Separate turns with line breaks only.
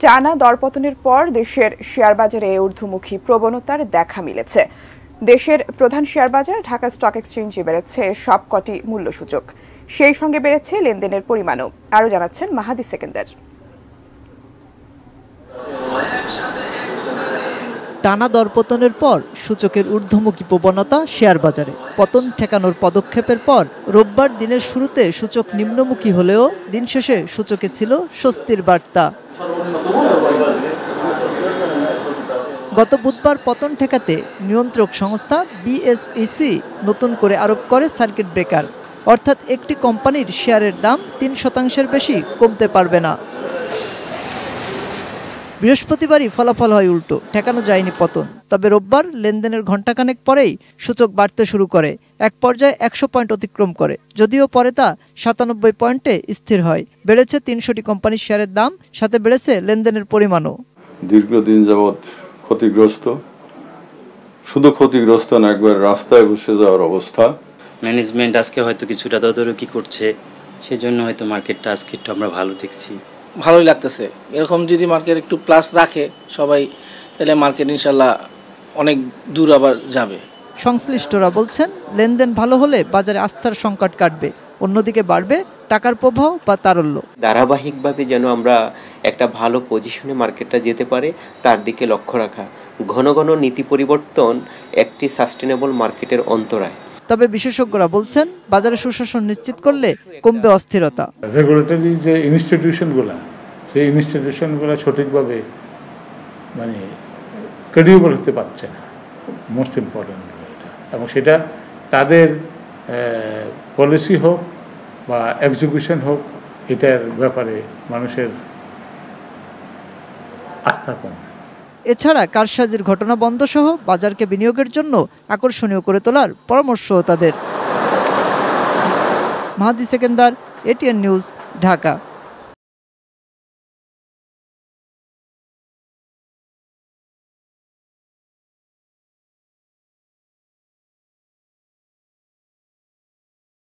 টানা দরপতনের পর দেশের শেয়ার বাজারে ঊর্ধ্বমুখী প্রবণতার দেখা মিলেছে। দেশের প্রধান শেয়ার বাজার ঢাকা স্টক এক্সচেঞ্জে বেড়েছে সবকটি মূল্যসূচক, সেই সঙ্গে বেড়েছে লেনদেনের পরিমাণও। আরও জানাচ্ছেন মাহাদি সেকেন্দার।
টানা দরপতনের পর সূচকের ঊর্ধ্বমুখী প্রবণতা শেয়ার বাজারে। পতন ঠেকানোর পদক্ষেপের পর রোববার দিনের শুরুতে সূচক নিম্নমুখী হলেও দিন শেষে সূচকে ছিল স্বস্তির বার্তা। গত বুধবার পতন ঠেকাতে নিয়ন্ত্রক সংস্থা বিএসইসি নতুন করে আরোপ করে সার্কিট ব্রেকার, অর্থাৎ একটি কোম্পানির শেয়ারের দাম ৩% বেশি কমতে পারবে না। বৃহস্পতিবারই ফলাফল হয় উল্টো, ঠেকানো যায়নি পতন। তবে রোববার লেনদেনের ঘণ্টাখানেক পরেই সূচক বাড়তে শুরু করে, এক পর্যায়ে ১০০ পয়েন্ট অতিক্রম করে। যদিও পরে তা ৯৭ পয়েন্টে স্থির হয়। বেড়েছে ৩০০টি কোম্পানির শেয়ারের দাম, সাথে বেড়েছে লেনদেনের পরিমাণও।
দীর্ঘদিন যাবৎ ক্ষতিগ্রস্ত, শুধু ক্ষতিগ্রস্ত না, একবার রাস্তায় বসে যাওয়ার অবস্থা।
ম্যানেজমেন্ট আজকে হয়তো কিছুটা তদারকি করছে, সেজন্য হয়তো মার্কেটটা আজকে একটু আমরা ভালো দেখছি।
ভালোই লাগতেছে। এরকম যদি মার্কেট একটু প্লাস রাখে সবাই, তাহলে মার্কেট ইনশাল্লাহ অনেক দূর আবার যাবে।
সংশ্লিষ্টরা বলছেন, লেনদেন ভালো হলে বাজারে আস্থার সংকট কাটবে, অন্যদিকে বাড়বে টাকার প্রবাহ বা তারল্য।
ধারাবাহিকভাবে যেন আমরা একটা ভালো পজিশনে মার্কেটটা যেতে পারে তার দিকে লক্ষ্য রাখা। ঘন ঘন নীতি পরিবর্তন একটি সাস্টেনেবল মার্কেটের অন্তরায়।
তবে বিশেষজ্ঞরা বলছেন, বাজারে সুশাসন নিশ্চিত করলে কমবে অস্থিরতা।
রেগুলেটরি যে ইনস্টিটিউশনগুলো, সেই ইনস্টিটিউশনগুলো সঠিকভাবে ক্রেডিবল হতে পারছে না, মোস্ট ইম্পর্টেন্ট এটা। এবং সেটা তাদের পলিসি হোক বা এক্সিকিউশন হোক, এটার ব্যাপারে মানুষের আস্থা কম।
এছাড়া কারসাজির ঘটনা বন্ধ সহ বাজারকে বিনিয়োগের জন্য আকর্ষণীয় করে তোলার পরামর্শ তাদের। মাহাদি সেকেন্দার, এটিএন নিউজ, ঢাকা।